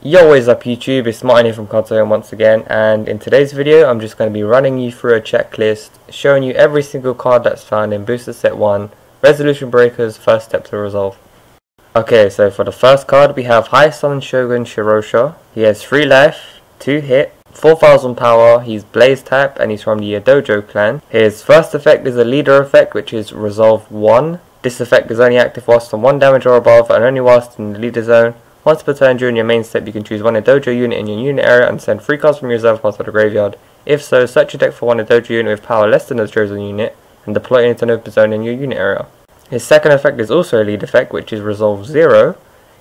Yo, what is up YouTube, it's Martin here from CardsAtHome once again, and in today's video I'm just going to be running you through a checklist showing you every single card that's found in Booster Set 1, Resolution Breaker's first step to resolve. Okay, so for the first card we have High Sun Shogun Shirosha. He has 3 life, 2 hit, 4000 power, he's Blaze type and he's from the Dojo clan. His first effect is a leader effect which is Resolve 1. This effect is only active whilst on 1 damage or above and only whilst in the leader zone. Once per turn during your main step, you can choose one Dojo unit in your unit area and send 3 cards from your reserve pile to the graveyard. If so, search your deck for one Dojo unit with power less than the chosen unit and deploy it into an open zone in your unit area. His second effect is also a lead effect, which is Resolve 0.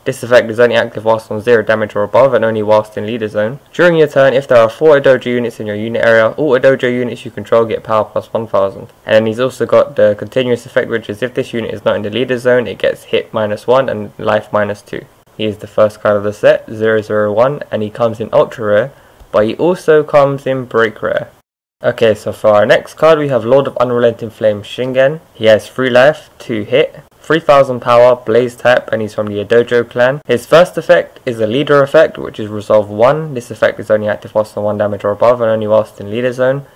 This effect is only active whilst on 0 damage or above and only whilst in leader zone. During your turn, if there are 4 Dojo units in your unit area, all Dojo units you control get power plus 1000. And then he's also got the continuous effect, which is if this unit is not in the leader zone, it gets hit -1 and life -2. He is the first card of the set, 001, and he comes in ultra rare, but he also comes in break rare. Okay, so for our next card we have Lord of Unrelenting Flame Shingen. He has 3 life, 2 hit, 3000 power, Blaze type, and he's from the Dojo clan. His first effect is a leader effect, which is Resolve 1. This effect is only active whilst on 1 damage or above and only whilst in leader zone.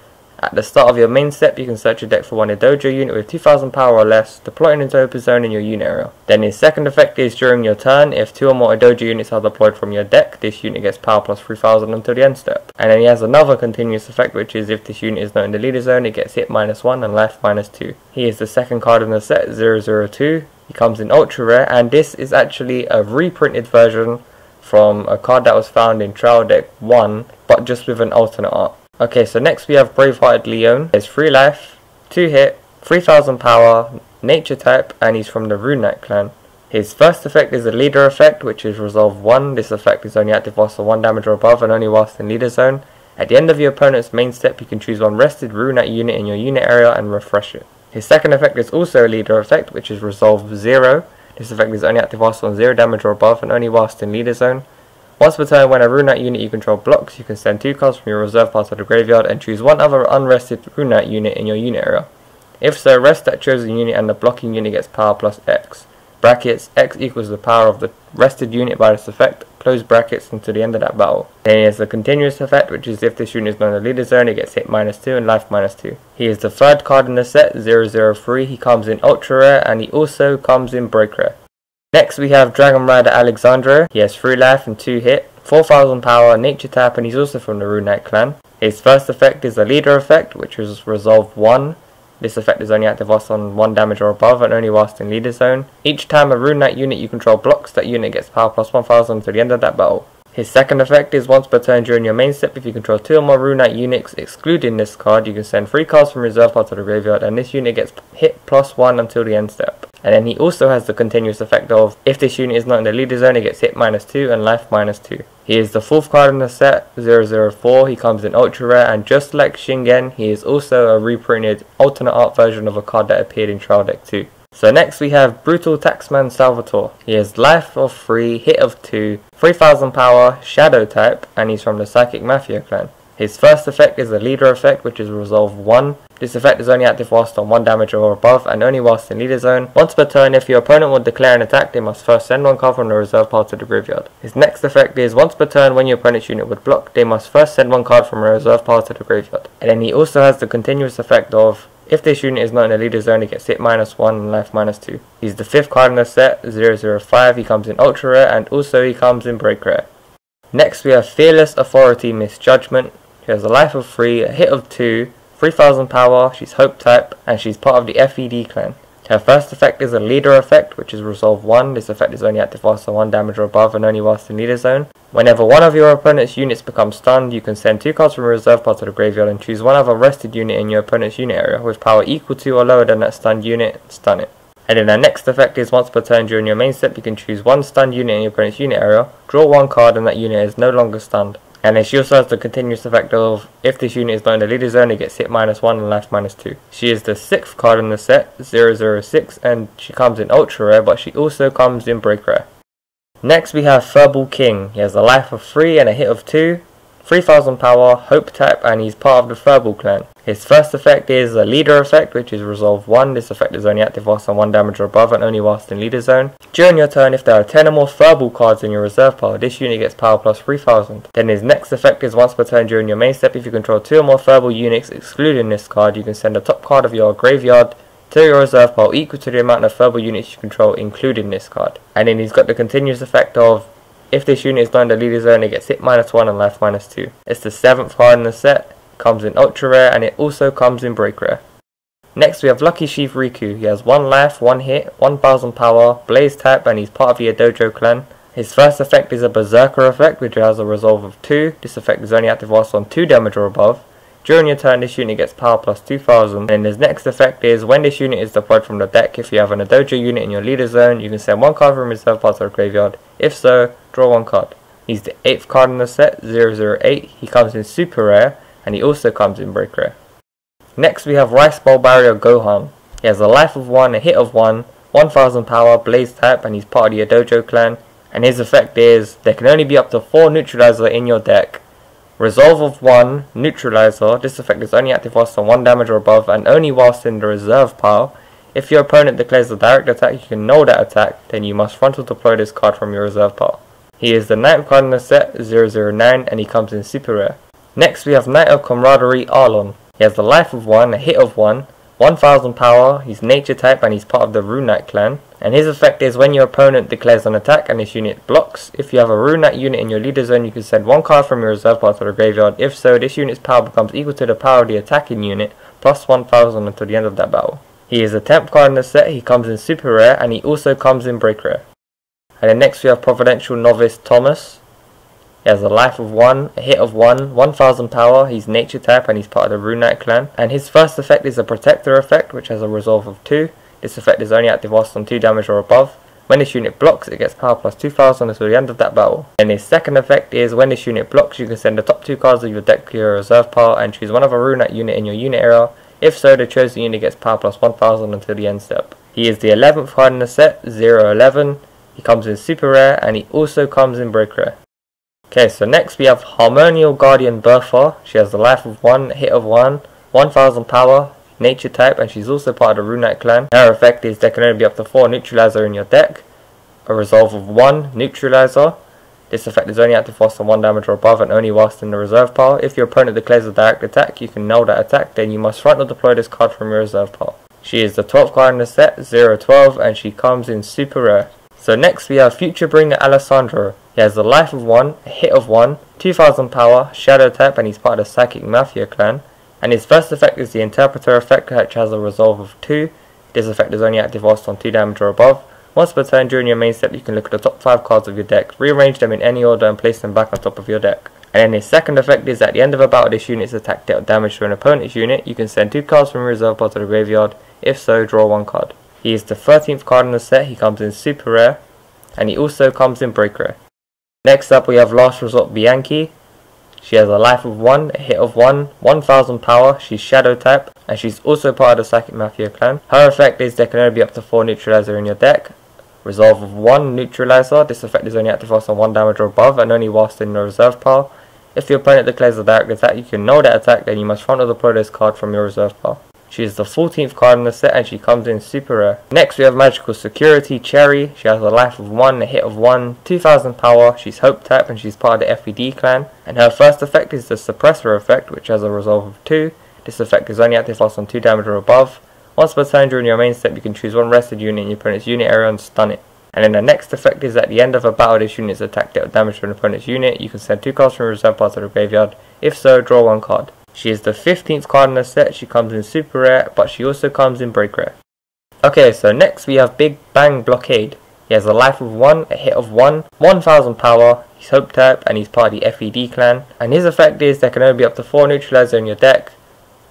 At the start of your main step, you can search your deck for one Dojo unit with 2000 power or less, deploy it into open zone in your unit area. Then his second effect is during your turn, if 2 or more Dojo units are deployed from your deck, this unit gets power plus 3000 until the end step. And then he has another continuous effect, which is if this unit is not in the leader zone, it gets hit -1 and life -2. He is the second card in the set, 002. He comes in ultra rare, and this is actually a reprinted version from a card that was found in Trial Deck 1, but just with an alternate art. Okay, so next we have Bravehearted Leon. He has 3 life, 2 hit, 3000 power, nature type, and he's from the Rune Knight clan. His first effect is a leader effect, which is Resolve 1. This effect is only active whilst on 1 damage or above and only whilst in leader zone. At the end of your opponent's main step, you can choose one rested Rune Knight unit in your unit area and refresh it. His second effect is also a leader effect, which is Resolve 0. This effect is only active whilst on 0 damage or above and only whilst in leader zone. Once per turn, when a Rune Knight unit you control blocks, you can send 2 cards from your reserve pile to the graveyard and choose one other unrested Rune Knight unit in your unit area. If so, rest that chosen unit and the blocking unit gets power plus X. Brackets, X equals the power of the rested unit by this effect, close brackets until the end of that battle. Then he has the continuous effect, which is if this unit is not in the leader zone, it gets hit -2 and life -2. He is the third card in the set, 003. He comes in ultra rare and he also comes in break rare. Next we have Dragon Rider Alexandra. He has 3 life and 2 hit, 4000 power, nature type, and he's also from the Rune Knight clan. His first effect is a leader effect, which is Resolve 1. This effect is only active whilst on 1 damage or above and only whilst in leader zone. Each time a Rune Knight unit you control blocks, that unit gets power plus 1000 to the end of that battle. His second effect is once per turn during your main step, if you control 2 or more Rune Knight units, excluding this card, you can send 3 cards from reserve pile to the graveyard and this unit gets hit +1 until the end step. And then he also has the continuous effect of, if this unit is not in the leader zone, it gets hit -2 and life -2. He is the 4th card in the set, 004. He comes in ultra rare, and just like Shingen, he is also a reprinted alternate art version of a card that appeared in Trial Deck 2. So next we have Brutal Taxman Salvatore. He has life of 3, hit of 2, 3000 power, shadow type, and he's from the Psychic Mafia clan. His first effect is a leader effect, which is Resolve 1. This effect is only active whilst on 1 damage or above and only whilst in leader zone. Once per turn, if your opponent will declare an attack, they must first send 1 card from the reserve pile to the graveyard. His next effect is once per turn, when your opponent's unit would block, they must first send 1 card from a reserve pile to the graveyard. And then he also has the continuous effect of, if this unit is not in the leader zone, it gets hit -1 and life -2. He's the 5th card in the set, 005. He comes in ultra rare and also he comes in break rare. Next we have Fearless Authority Misjudgment. She has a life of 3, a hit of 2, 3000 power, she's Hope type, and she's part of the FED clan. Her first effect is a leader effect, which is Resolve 1. This effect is only active whilst on 1 damage or above and only whilst in leader zone. Whenever one of your opponent's units becomes stunned, you can send 2 cards from a reserve pile to the graveyard and choose one other rested unit in your opponent's unit area with power equal to or lower than that stunned unit, stun it. And then our next effect is once per turn during your main step, you can choose 1 stunned unit in your opponent's unit area, draw 1 card and that unit is no longer stunned. And then she also has the continuous effect of, if this unit is not in the leader zone, it gets hit -1 and life -2. She is the 6th card in the set, 006, and she comes in ultra rare, but she also comes in break rare. Next we have Furball King. He has a life of 3 and a hit of 2, 3000 power, Hope type, and he's part of the Furball clan. His first effect is a leader effect, which is resolve 1. This effect is only active whilst on 1 damage or above and only whilst in leader zone. During your turn, if there are 10 or more verbal cards in your reserve pile, this unit gets power plus 3000. Then his next effect is once per turn during your main step, if you control 2 or more verbal units excluding this card, you can send the top card of your graveyard to your reserve pile equal to the amount of verbal units you control including this card. And then he's got the continuous effect of, if this unit is not in the leader zone, it gets hit -1 and life -2. It's the 7th card in the set. Comes in ultra rare, and it also comes in break rare. Next we have Lucky Sheaf Riku. He has 1 life, 1 hit, 1000 power, blaze type, and he's part of the Dojo clan. His first effect is a berserker effect, which has a resolve of 2. This effect is only active whilst on 2 damage or above. During your turn, this unit gets power plus 2000. And his next effect is, when this unit is deployed from the deck, if you have an Dojo unit in your leader zone, you can send 1 card from reserve pile to the graveyard. If so, draw 1 card. He's the 8th card in the set, 008. He comes in super rare, and he also comes in break rare. Next we have Rice Bowl Barrier Gohan. He has a life of 1, a hit of 1, 1000 power, blaze type, and he's part of the Dojo clan. And his effect is, there can only be up to 4 neutralizer in your deck. Resolve of 1, neutralizer. This effect is only active whilst on 1 damage or above and only whilst in the reserve pile. If your opponent declares a direct attack, you can null that attack, then you must frontal deploy this card from your reserve pile. He is the 9th card in the set, 009, and he comes in super rare. Next we have Knight of Camaraderie Arlon. He has the life of 1, a hit of 1, 1000 power, he's nature type and he's part of the Rune Knight clan. And his effect is, when your opponent declares an attack and this unit blocks, if you have a Rune Knight unit in your leader zone, you can send 1 card from your reserve pile to the graveyard. If so, this unit's power becomes equal to the power of the attacking unit, plus 1000 until the end of that battle. He is the 10th card in the set, he comes in super rare and he also comes in break rare. And then next we have Providential Novice Thomas. He has a life of 1, a hit of 1, 1000 power, he's nature type and he's part of the Rune Knight clan. And his first effect is a protector effect, which has a resolve of 2. This effect is only active whilst on 2 damage or above. When this unit blocks, it gets power plus 2000 until the end of that battle. And his second effect is, when this unit blocks, you can send the top 2 cards of your deck to your reserve pile and choose one of a Rune Knight unit in your unit area. If so, the chosen unit gets power plus 1000 until the end step. He is the 11th card in the set, 011. He comes in super rare and he also comes in break rare. Okay, so next we have Harmonial Guardian Bertha. She has the life of 1, hit of 1, 1000 power, nature type, and she's also part of the Rune Knight clan. Her effect is, there can only be up to 4 neutralizer in your deck. A resolve of 1, neutralizer. This effect is only active whilst on 1 damage or above and only whilst in the reserve pile. If your opponent declares a direct attack, you can null that attack, then you must frontal deploy this card from your reserve pile. She is the 12th card in the set, 012, and she comes in super rare. So next we have Future Bringer Alessandro. He has the life of 1, a hit of 1, 2000 power, shadow type, and he's part of the Psychic Mafia clan. And his first effect is the Interpreter effect, which has a resolve of 2. This effect is only active whilst on 2 damage or above. Once per turn during your main step, you can look at the top 5 cards of your deck, rearrange them in any order and place them back on top of your deck. And then his second effect is, at the end of a battle, this unit's attack dealt damage to an opponent's unit. You can send 2 cards from your reserve pile to the graveyard. If so, draw 1 card. He is the 13th card in the set, he comes in super rare, and he also comes in break rare. Next up we have Last Resort Bianchi. She has a life of 1, a hit of 1, 1000 power, she's shadow type, and she's also part of the Psychic Mafia clan. Her effect is, there can only be up to 4 neutralizer in your deck. Resolve of 1, neutralizer. This effect is only active whilst on 1 damage or above and only whilst in the reserve pile. If your opponent declares a direct attack, you can null that attack, then you must frontal deploy this card from your reserve pile. She is the 14th card in the set and she comes in super rare. Next we have Magical Security Cherry. She has a life of 1, a hit of 1, 2000 power, she's Hope type and she's part of the FED clan. And her first effect is the Suppressor effect, which has a resolve of 2. This effect is only active whilst on 2 damage or above. Once per turn during your main step, you can choose 1 rested unit in your opponent's unit area and stun it. And then the next effect is, at the end of a battle, this unit's attack dealt damage to an opponent's unit. You can send 2 cards from your reserve pile to the graveyard. If so, draw 1 card. She is the 15th card in the set, she comes in super rare, but she also comes in break rare. Okay, so next we have Big Bang Blockade. He has a life of 1, a hit of 1, 1000 power, he's Hope type, and he's part of the FED clan. And his effect is, there can only be up to 4 neutralizer in your deck.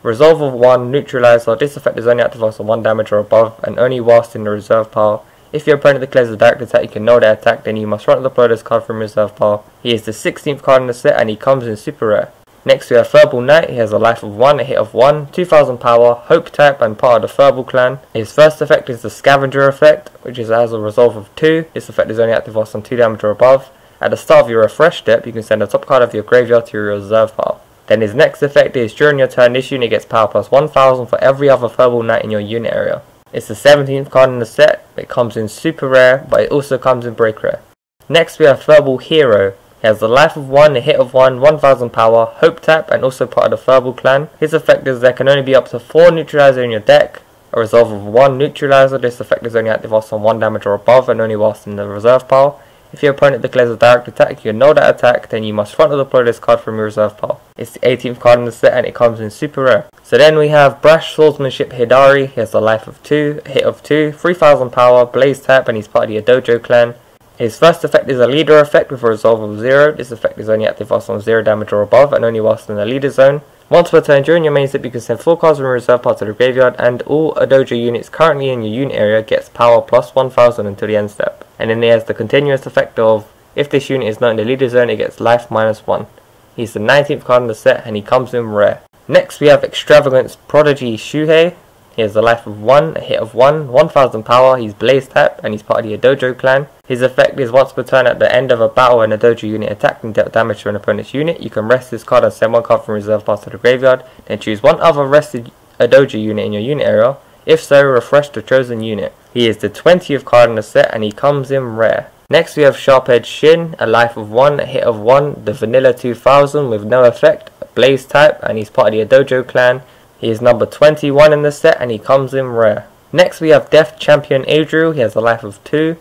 Resolve of 1, neutralizer. This effect is only active whilst on 1 damage or above, and only whilst in the reserve pile. If your opponent declares a direct attack, you can null that attack, then you must frontal deploy this card from your reserve pile. He is the 16th card in the set, and he comes in super rare. Next we have Verbal Knight. He has a life of 1, a hit of 1, 2000 power, Hope type and part of the Verbal clan. His first effect is the Scavenger effect, which has a resolve of 2. This effect is only active whilst on 2 damage or above. At the start of your refresh step, you can send a top card of your graveyard to your reserve pile. Then his next effect is during your turn this unit gets power plus 1000 for every other Furball Knight in your unit area. It's the 17th card in the set. It comes in super rare, but it also comes in break rare. Next we have Furball Hero. He has the life of 1, a hit of 1, 1000 power, hope tap, and also part of the Furball clan. His effect is there can only be up to 4 neutralizer in your deck. A resolve of 1 neutralizer. This effect is only active whilst on 1 damage or above and only whilst in the reserve pile. If your opponent declares a direct attack, you annul that attack, then you must front or deploy this card from your reserve pile. It's the 18th card in the set and it comes in super rare. So then we have Brash Swordsmanship Hidari. He has the life of 2, a hit of 2, 3000 power, blaze tap, and he's part of the Dojo clan. His first effect is a leader effect with a resolve of 0. This effect is only active whilst on 0 damage or above and only whilst in the leader zone. Once per turn during your main step, you can send 4 cards from your reserve pile to the graveyard, and all Dojo units currently in your unit area gets power plus 1000 until the end step. And then he has the continuous effect of, if this unit is not in the leader zone, it gets life minus 1. He's the 19th card in the set and he comes in rare. Next we have Extravagance Prodigy Shuhei. He has the life of 1, a hit of 1, 1000 power, he's blaze tap, and he's part of the Dojo clan. His effect is once per turn at the end of a battle when a Dojo unit attacked and dealt damage to an opponent's unit, you can rest this card and send 1 card from reserve pile to the graveyard, then choose 1 other rested Dojo unit in your unit area. If so, refresh the chosen unit. He is the 20th card in the set and he comes in rare. Next we have Sharp Edge Shin, a life of 1, a hit of 1, the vanilla 2000 with no effect, a blaze type, and he's part of the Dojo clan. He is number 21 in the set and he comes in rare. Next we have Death Champion Adriel. He has a life of 2,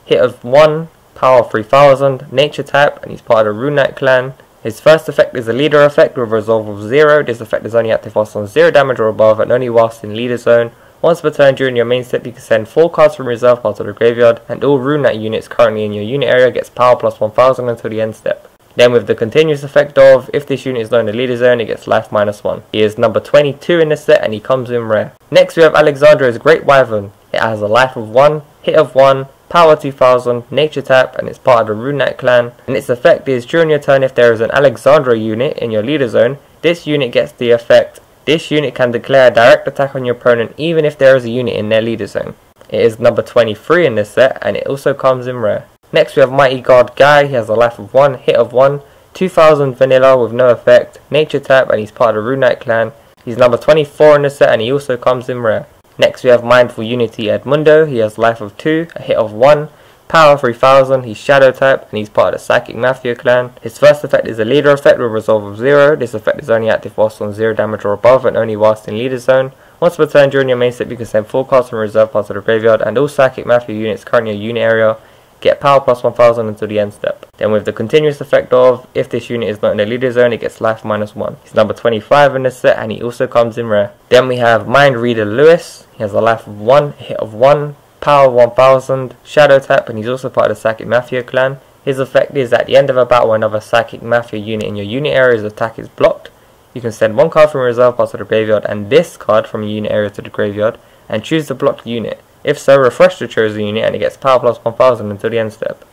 hit of 1, power 3000, nature type, and he's part of the Rune Knight clan. His first effect is a leader effect with a resolve of 0. This effect is only active whilst on 0 damage or above and only whilst in leader zone. Once per turn during your main step, you can send 4 cards from reserve pile to the graveyard, and all Rune Knight units currently in your unit area gets power plus 1000 until the end step. Then with the continuous effect of, if this unit is not in the leader zone, it gets life minus 1. He is number 22 in the set and he comes in rare. Next we have Alexandria's Great Wyvern. It has a life of 1, hit of 1, power 2000, nature tap, and it's part of the Rune Knight clan. And its effect is, during your turn if there is an Alexandria unit in your leader zone, this unit gets the effect. This unit can declare a direct attack on your opponent even if there is a unit in their leader zone. It is number 23 in this set and it also comes in rare. Next we have Mighty God Guy. He has a life of 1, hit of 1, 2000 vanilla with no effect, nature tap, and he's part of the Rune Knight clan. He's number 24 in the set and he also comes in rare. Next we have Mindful Unity Edmundo. He has life of 2, a hit of 1, power 3000, he's shadow type and he's part of the Psychic Mafia clan. His first effect is a leader effect with a resolve of 0. This effect is only active whilst on 0 damage or above and only whilst in leader zone. Once per turn during your main step, you can send 4 cards from reserve pile to the graveyard, and all Psychic Mafia units currently in your unit area get power plus 1000 until the end step. Then with the continuous effect of, if this unit is not in the leader zone, it gets life minus 1. He's number 25 in this set and he also comes in rare. Then we have Mind Reader Lewis. He has a life of 1, a hit of 1, power 1000, shadow tap, and he's also part of the Psychic Mafia clan. His effect is, at the end of a battle when another Psychic Mafia unit in your unit area's attack is blocked, you can send 1 card from reserve pile to the graveyard and this card from your unit area to the graveyard and choose the blocked unit. If so, refresh the chosen unit and it gets power plus 1000 until the end step.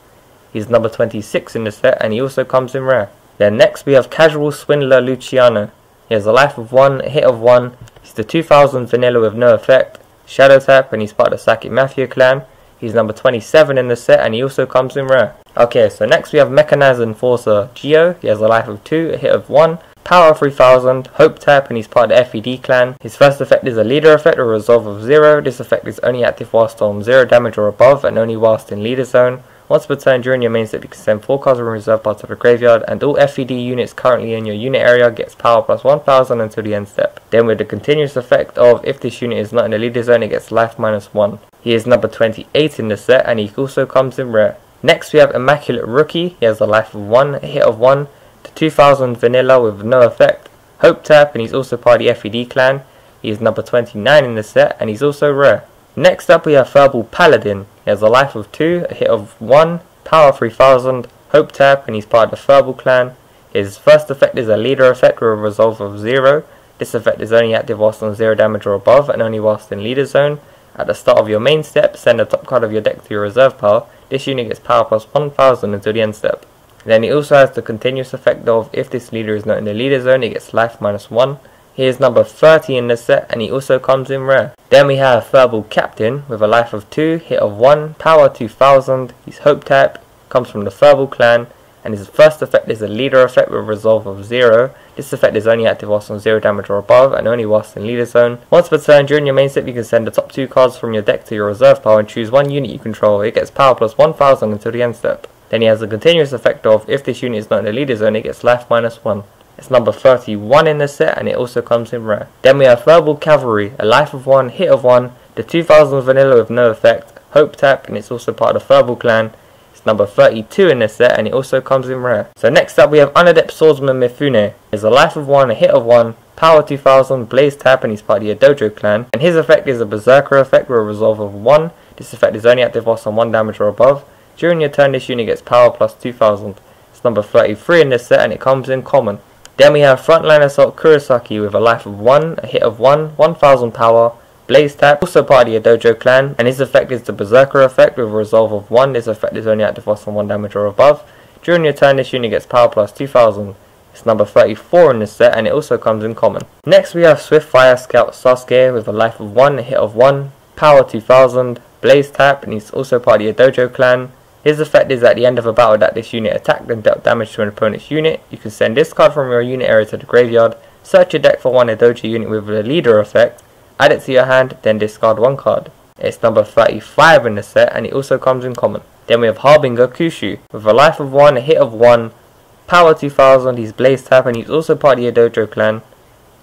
He's number 26 in the set and he also comes in rare. Then next we have Casual Swindler Luciano. He has a life of 1, a hit of 1, he's the 2000 vanilla with no effect, shadow tap, and he's part of the Psychic Mafia clan. He's number 27 in the set and he also comes in rare. Okay, so next we have Mechanized Enforcer Geo. He has a life of 2, a hit of 1, power 3000, hope tap, and he's part of the FED clan. His first effect is a leader effect with a resolve of 0. This effect is only active whilst on 0 damage or above and only whilst in leader zone. Once per turn during your main step, you can send 4 cards from reserve pile to the graveyard, and all FED units currently in your unit area gets power plus 1000 until the end step. Then with the continuous effect of, if this unit is not in the leader zone, it gets life minus 1. He is number 28 in the set and he also comes in rare. Next we have Immaculate Rookie. He has a life of 1, a hit of 1, the 2000 vanilla with no effect, hope tap, and he's also part of the FED clan. He is number 29 in the set and he's also rare. Next up we have Furball Paladin. He has a life of 2, a hit of 1, power 3000, hope tap, and he's part of the Furball clan. His first effect is a leader effect with a resolve of 0. This effect is only active whilst on 0 damage or above and only whilst in leader zone. At the start of your main step, send the top card of your deck to your reserve pile. This unit gets power plus 1000 until the end step. Then he also has the continuous effect of, if this leader is not in the leader zone, it gets life minus 1. He is number 30 in the set and he also comes in rare. Then we have Furball Captain with a life of 2, hit of 1, power 2000, he's hope tap, comes from the Furball clan, and his first effect is a leader effect with a resolve of 0. This effect is only active whilst on 0 damage or above, and only whilst in leader zone. Once per turn during your main step, you can send the top 2 cards from your deck to your reserve pile and choose one unit you control. It gets power plus 1000 until the end step. Then he has a continuous effect of, if this unit is not in the leader zone, it gets life minus 1. It's number 31 in the set, and it also comes in rare. Then we have Verbal Cavalry, a life of 1, hit of 1, the 2000 vanilla with no effect, hope tap, and it's also part of the Verbal clan. It's number 32 in the set, and it also comes in rare. So next up we have Unadept Swordsman Mifune. He's a life of 1, a hit of 1, power 2000, blaze tap, and he's part of the Dojo clan. And his effect is a berserker effect with a resolve of 1. This effect is only active whilst on 1 damage or above. During your turn, this unit gets power plus 2000. It's number 33 in this set, and it comes in common. Then we have Frontline Assault Kurosaki with a life of 1, a hit of 1, 1000 power, blaze tap, also part of the Dojo clan, and his effect is the berserker effect with a resolve of 1. This effect is only active whilst on 1 damage or above. During your turn, this unit gets power plus 2000. It's number 34 in this set, and it also comes in common. Next we have Swift Fire Scout Sasuke with a life of 1, a hit of 1, power 2000, blaze tap, and he's also part of the Dojo clan. His effect is at the end of a battle that this unit attacked and dealt damage to an opponent's unit. You can send this card from your unit area to the graveyard, search your deck for one Dojo unit with a leader effect, add it to your hand, then discard one card. It's number 35 in the set, and it also comes in common. Then we have Harbinger Kushu with a life of 1, a hit of 1, power 2000, he's blaze tap, and he's also part of the Dojo clan.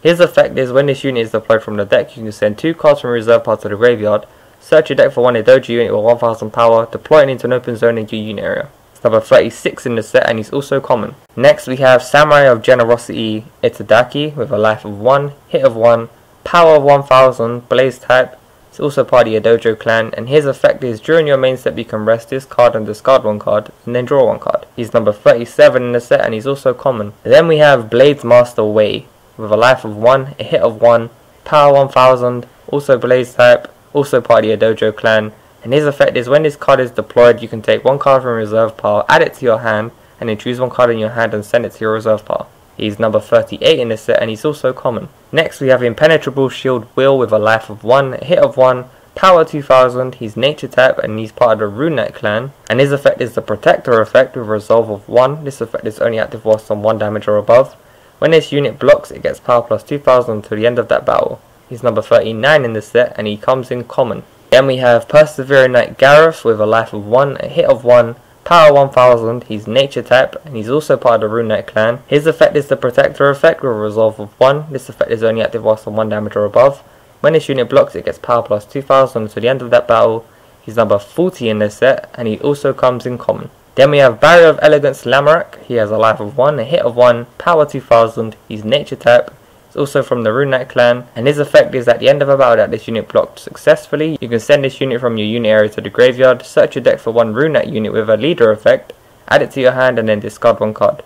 His effect is when this unit is deployed from the deck, you can send 2 cards from your reserve pile to the graveyard, search your deck for one Dojo unit with 1000 power, deploy it into an open zone in your unit area. It's number 36 in the set, and he's also common. Next we have Samurai of Generosity Itadaki with a life of 1, hit of 1, power 1000, blaze type. It's also part of your Dojo clan, and his effect is during your main step you can rest this card and discard one card, and then draw one card. He's number 37 in the set, and he's also common. Then we have Blades Master Wei with a life of 1, a hit of 1, power 1000, also blaze type, also part of your Dojo clan, and his effect is when this card is deployed, you can take one card from your reserve pile, add it to your hand, and then choose one card in your hand and send it to your reserve pile. He's number 38 in this set, and he's also common. Next we have Impenetrable Shield Will with a life of 1, a hit of 1, power 2000, he's nature tap, and he's part of the Rune Knight clan, and his effect is the Protector effect with a resolve of 1. This effect is only active whilst on 1 damage or above. When this unit blocks, it gets power plus 2000 until the end of that battle. He's number 39 in the set, and he comes in common. Then we have Persevering Knight Gareth with a life of 1, a hit of 1, power 1000, he's nature type, and he's also part of the Rune Knight clan. His effect is the Protector effect with a resolve of 1. This effect is only active whilst on 1 damage or above. When this unit blocks, it gets power plus 2000 to the end of that battle. He's number 40 in this set, and he also comes in common. Then we have Barrier of Elegance Lamorak. He has a life of 1, a hit of 1, power 2000, he's nature type. It's also from the Rune Knight clan, and his effect is at the end of a battle that this unit blocked successfully, you can send this unit from your unit area to the graveyard, search your deck for one Rune Knight unit with a leader effect, add it to your hand, and then discard one card.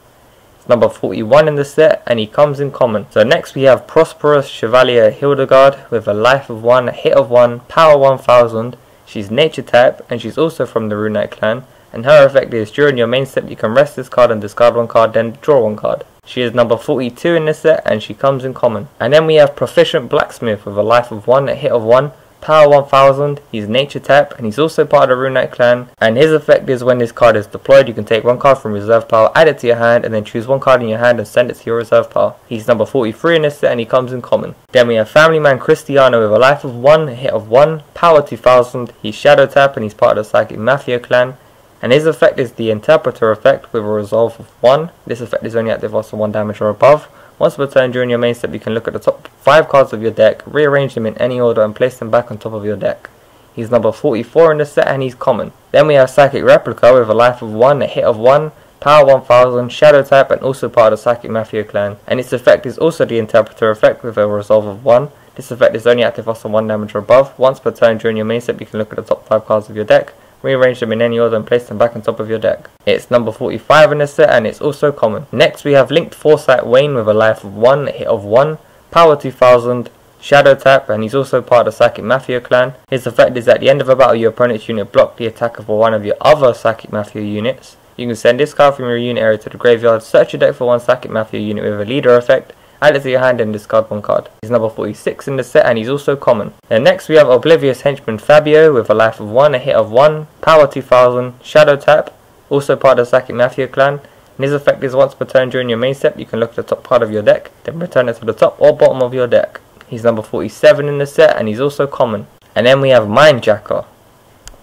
It's number 41 in the set, and he comes in common. So next we have Prosperous Chevalier Hildegard with a life of 1, a hit of 1, power 1000, she's nature type, and she's also from the Rune Knight clan, and her effect is during your main step you can rest this card and discard one card, then draw one card. She is number 42 in this set, and she comes in common. And then we have Proficient Blacksmith with a life of 1, a hit of 1, power 1000, he's nature tap, and he's also part of the Rune Knight clan, and his effect is when this card is deployed, you can take one card from reserve pile, add it to your hand, and then choose one card in your hand and send it to your reserve pile. He's number 43 in this set, and he comes in common. Then we have Family Man Cristiano with a life of 1, a hit of 1, power 2000, he's shadow tap, and he's part of the Psychic Mafia clan. And his effect is the Interpreter effect with a resolve of 1. This effect is only active whilst on 1 damage or above. Once per turn during your main step, you can look at the top 5 cards of your deck, rearrange them in any order, and place them back on top of your deck. He's number 44 in the set, and he's common. Then we have Psychic Replica with a life of 1, a hit of 1, power 1000, shadow type, and also part of the Psychic Mafia clan. And its effect is also the Interpreter effect with a resolve of 1. This effect is only active whilst on 1 damage or above. Once per turn during your main step, you can look at the top 5 cards of your deck, rearrange them in any order, and place them back on top of your deck. It's number 45 in the set, and it's also common. Next we have Linked Foresight Wayne with a life of 1, a hit of 1, power 2000, shadow tap, and he's also part of the Psychic Mafia clan. His effect is at the end of a battle your opponent's unit blocked the attack of one of your other Psychic Mafia units. You can send this card from your unit area to the graveyard, search your deck for one Psychic Mafia unit with a leader effect, add it to your hand and discard one card. He's number 46 in the set, and he's also common. Then next we have Oblivious Henchman Fabio with a life of 1, a hit of 1, power 2000, shadow tap, also part of the Psychic Mafia clan. And his effect is once per turn during your main step, you can look at the top card of your deck, then return it to the top or bottom of your deck. He's number 47 in the set, and he's also common. And then we have Mindjacker.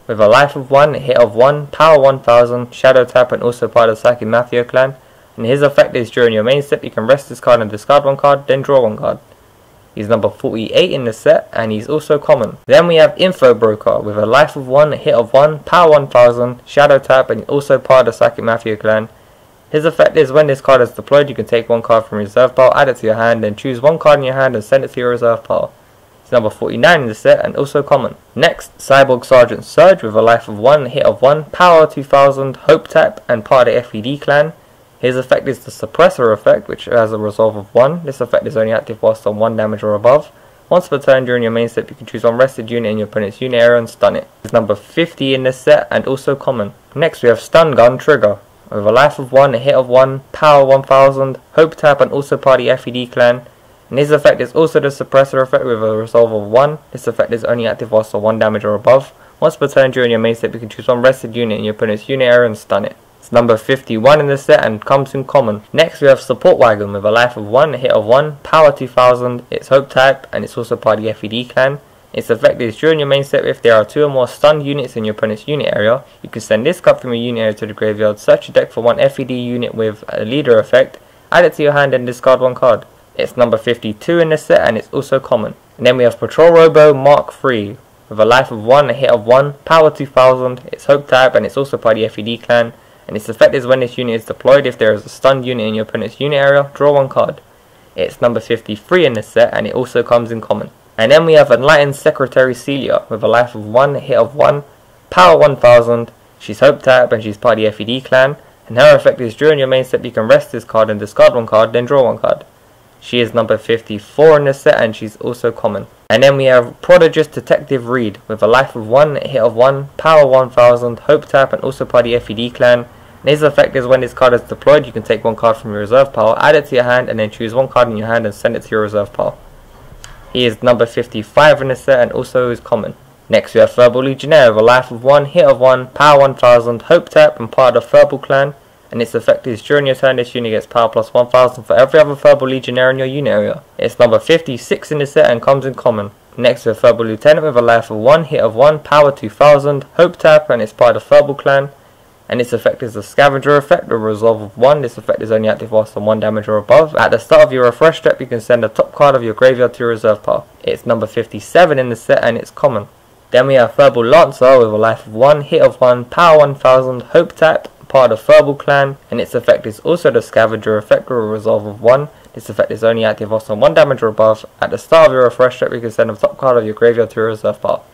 With a life of 1, a hit of 1, power 1000, shadow tap, and also part of the Psychic Mafia clan. And his effect is during your main step, you can rest this card and discard one card, then draw one card. He's number 48 in the set, and he's also common. Then we have Info Broker. With a life of 1, a hit of 1, power 1000, shadow tap, and also part of the Psychic Mafia clan. His effect is when this card is deployed, you can take one card from your reserve pile, add it to your hand, then choose one card in your hand and send it to your reserve pile. He's number 49 in the set and also common. Next, Cyborg Sergeant Surge. With a life of 1, a hit of 1, power 2000, hope tap, and part of the FED clan. His effect is the Suppressor effect, which has a resolve of 1. This effect is only active whilst on 1 damage or above. Once per turn during your main step, you can choose one rested unit in your opponent's unit area and stun it. He's number 50 in this set and also common. Next we have Stun Gun Trigger. With a life of 1, a hit of 1, power 1000, hope tap, and also part of the FED clan. And his effect is also the Suppressor effect with a resolve of 1. This effect is only active whilst on 1 damage or above. Once per turn during your main step, you can choose one rested unit in your opponent's unit area and stun it. It's number 51 in the set and comes in common. Next we have Support Wagon. With a life of 1, a hit of 1, power 2000, it's hope type, and it's also part of the FED clan. Its effect is during your main step, if there are 2 or more stunned units in your opponent's unit area, you can send this card from your unit area to the graveyard, search your deck for one FED unit with a leader effect, add it to your hand and discard one card. It's number 52 in the set and it's also common. And then we have Patrol Robo Mark III. With a life of 1, a hit of 1, power 2000, it's hope type, and it's also part of the FED clan. And its effect is when this unit is deployed, if there is a stunned unit in your opponent's unit area, draw one card. It's number 53 in the set and it also comes in common. And then we have Enlightened Secretary Celia. With a life of 1, a hit of 1, power 1000, she's hope type and she's part of the FED clan. And her effect is during your main step, you can rest this card and discard one card, then draw one card. She is number 54 in the set and she's also common. And then we have Prodigious Detective Reed. With a life of 1, a hit of 1, power 1000, hope tap, and also part of the FED clan. And his effect is when this card is deployed, you can take one card from your reserve pile, add it to your hand, and then choose one card in your hand and send it to your reserve pile. He is number 55 in the set and also is common. Next we have Verbal Legionnaire. With a life of 1, hit of 1, power 1000, hope tap, and part of the Verbal clan. And its effect is during your turn, this unit gets power plus 1000 for every other Verbal Legionnaire in your unit area. It's number 56 in the set and comes in common. Next we have Verbal Lieutenant. With a life of 1, hit of 1, power 2000, hope tap, and it's part of the Verbal clan. And its effect is the Scavenger effect with a resolve of 1. This effect is only active whilst on 1 damage or above. At the start of your refresh step, you can send the top card of your graveyard to your reserve pile. It's number 57 in the set and it's common. Then we have Verbal Lancer. With a life of 1, hit of 1, power 1000, hope tap, part of the Verbal clan. And its effect is also the Scavenger effect with a resolve of 1. This effect is only active whilst on 1 damage or above. At the start of your refresh step, you can send the top card of your graveyard to your reserve pile.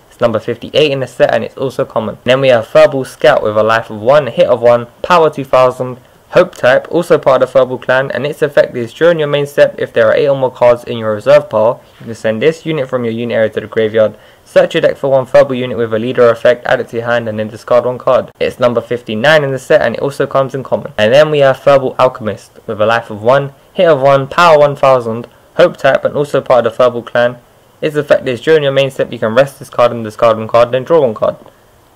It's number 58 in the set and it's also common. Then we have Verbal Scout. With a life of 1, a hit of 1, power 2000, hope type, also part of the Verbal clan, and its effect is during your main step, if there are 8 or more cards in your reserve pile, you can send this unit from your unit area to the graveyard, search your deck for one Verbal unit with a leader effect, add it to your hand, and then discard one card. It's number 59 in the set and it also comes in common. And then we have Verbal Alchemist. With a life of 1, hit of 1, power 1000, hope type, and also part of the Verbal clan. Its effect is during your main step, you can rest this card and discard one card, then draw one card.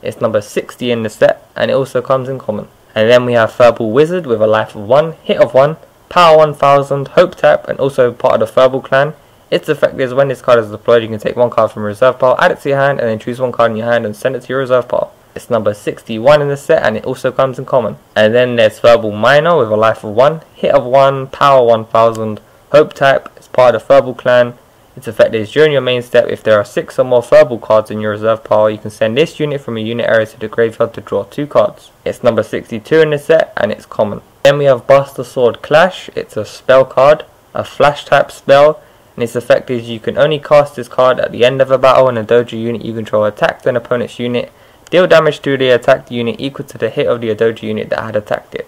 It's number 60 in the set and it also comes in common. And then we have Verbal Wizard. With a life of 1, hit of 1, power 1000, hope tap, and also part of the Verbal clan. Its effect is when this card is deployed, you can take one card from your reserve pile, add it to your hand, and then choose one card in your hand and send it to your reserve pile. It's number 61 in the set and it also comes in common. And then there's Verbal Miner. With a life of 1, hit of 1, power 1000, hope tap, it's part of the Verbal clan. Its effect is during your main step, if there are 6 or more Verbal cards in your reserve pile, you can send this unit from your unit area to the graveyard to draw 2 cards. It's number 62 in the set and it's common. Then we have Buster Sword Clash. It's a spell card, a flash tap spell, and its effect is you can only cast this card at the end of a battle when a dojo unit you control attacked an opponent's unit. Deal damage to the attacked unit equal to the hit of the dojo unit that had attacked it.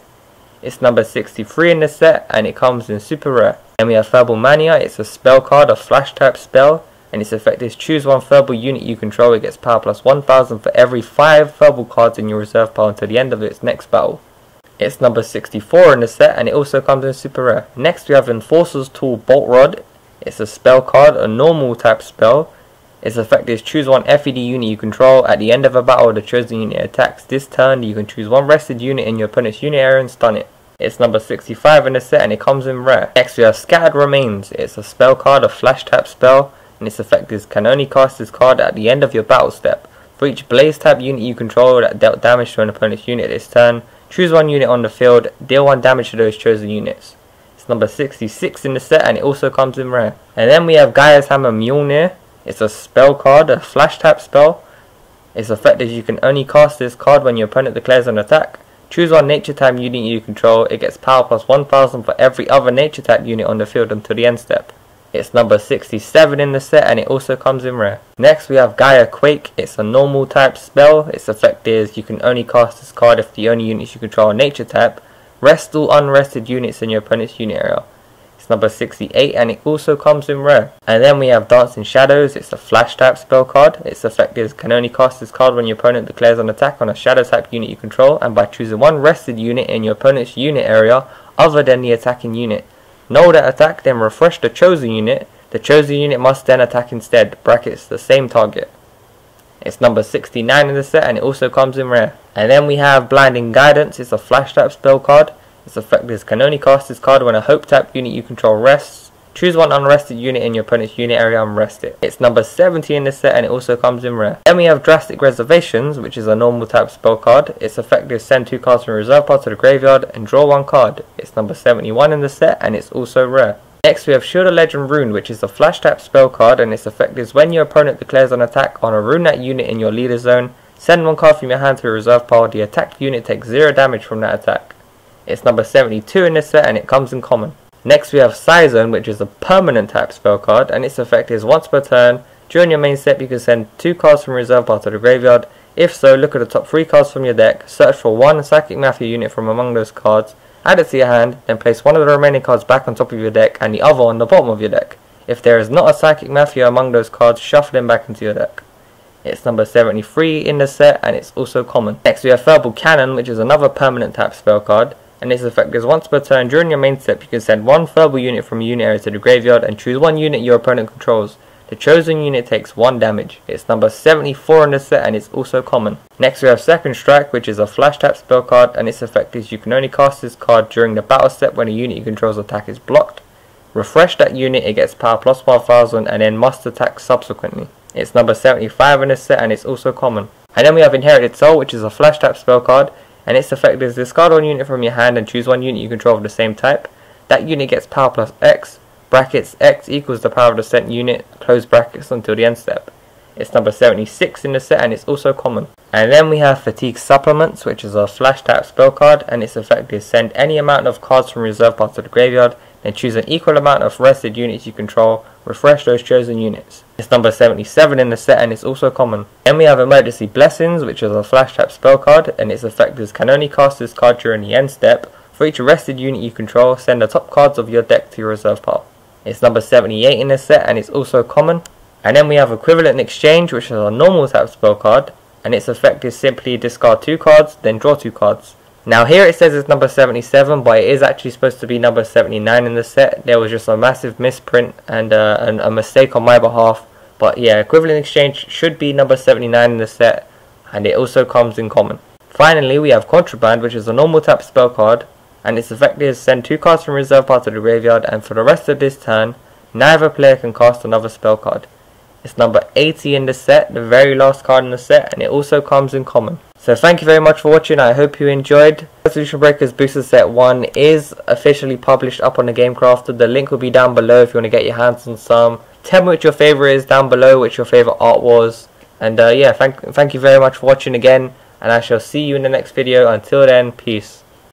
It's number 63 in the set and it comes in super rare. Then we have Verbal Mania. It's a spell card, a flash type spell, and its effect is choose one Verbal unit you control. It gets power plus 1000 for every 5 Verbal cards in your reserve pile until the end of its next battle. It's number 64 in the set and it also comes in super rare. Next we have Enforcer's Tool Bolt Rod. It's a spell card, a normal type spell. Its effect is choose one FED unit you control. At the end of a battle, the chosen unit attacks this turn. You can choose one rested unit in your opponent's unit area and stun it. It's number 65 in the set and it comes in rare. Next we have Scattered Remains. It's a spell card, a flash tap spell, and its effect is can only cast this card at the end of your battle step. For each blaze type unit you control that dealt damage to an opponent's unit this turn, choose one unit on the field, deal 1 damage to those chosen units. It's number 66 in the set and it also comes in rare. And then we have Gaia's Hammer Mjolnir. It's a spell card, a flash tap spell. Its effect is you can only cast this card when your opponent declares an attack. Choose one nature type unit you control. It gets power plus 1000 for every other nature type unit on the field until the end step. It's number 67 in the set and it also comes in rare. Next we have Gaia Quake. It's a normal type spell. Its effect is you can only cast this card if the only units you control are nature type. Rest all unrested units in your opponent's unit area. It's number 68 and it also comes in rare. And then we have Dancing Shadows. It's a flash type spell card. Its effect is can only cast this card when your opponent declares an attack on a shadow type unit you control and by choosing one rested unit in your opponent's unit area other than the attacking unit. Null that attack, then refresh the chosen unit. The chosen unit must then attack instead, brackets the same target. It's number 69 in the set and it also comes in rare. And then we have Blinding Guidance. It's a flash type spell card. Its effect is can only cast this card when a hope type unit you control rests. Choose one unrested unit in your opponent's unit area and rest it. It's number 70 in the set and it also comes in rare. Then we have Drastic Reservations, which is a normal type spell card. Its effect is send 2 cards from your reserve pile to the graveyard and draw 1 card. It's number 71 in the set and it's also rare. Next we have Shield of Legend Rune, which is a flash type spell card, and its effect is when your opponent declares an attack on a rune that unit in your leader zone, send 1 card from your hand to the reserve pile. The attacked unit takes 0 damage from that attack. It's number 72 in this set and it comes in common. Next we have Zone, which is a permanent type spell card, and its effect is once per turn, during your main step you can send 2 cards from your reserve pile to the graveyard. If so, look at the top 3 cards from your deck, search for 1 Psychic Mafia unit from among those cards, add it to your hand, then place one of the remaining cards back on top of your deck and the other on the bottom of your deck. If there is not a Psychic Mafia among those cards, shuffle them back into your deck. It's number 73 in the set and it's also common. Next we have Verbal Cannon, which is another permanent type spell card, and its effect is once per turn during your main step you can send 1 verbal unit from your unit area to the graveyard and choose 1 unit your opponent controls. The chosen unit takes 1 damage. It's number 74 in the set and it's also common. Next we have Second Strike, which is a flash type spell card, and its effect is you can only cast this card during the battle step when a unit you control's attack is blocked. Refresh that unit, it gets power plus 1000 and then must attack subsequently. It's number 75 in the set and it's also common. And then we have Inherited Soul, which is a flash type spell card, and its effect is discard 1 unit from your hand and choose 1 unit you control of the same type. That unit gets power plus X, brackets X equals the power of the sent unit, close brackets until the end step. It's number 76 in the set and it's also common. And then we have Fatigue Supplements, which is a flash type spell card, and its effect is send any amount of cards from reserve pile to the graveyard, then choose an equal amount of rested units you control, refresh those chosen units. It's number 77 in the set and it's also common. Then we have Emergency Blessings, which is a flash type spell card, and its effect is can only cast this card during the end step. For each rested unit you control, send the top cards of your deck to your reserve pile. It's number 78 in the set and it's also common. And then we have Equivalent Exchange, which is a normal type spell card, and its effect is simply discard 2 cards, then draw 2 cards. Now here it says it's number 77, but it is actually supposed to be number 79 in the set. There was just a massive misprint and a mistake on my behalf. But yeah, Equivalent Exchange should be number 79 in the set, and it also comes in common. Finally, we have Contraband, which is a normal type spell card, and its effect is send 2 cards from reserve pile to the graveyard, and for the rest of this turn, neither player can cast another spell card. It's number 80 in the set, the very last card in the set, and it also comes in common. So thank you very much for watching. I hope you enjoyed. Resolution Breakers Booster Set 1 is officially published up on the Game Crafter. The link will be down below if you want to get your hands on some. Tell me which your favourite is down below, which your favourite art was. And yeah, thank you very much for watching again, and I shall see you in the next video. Until then, peace.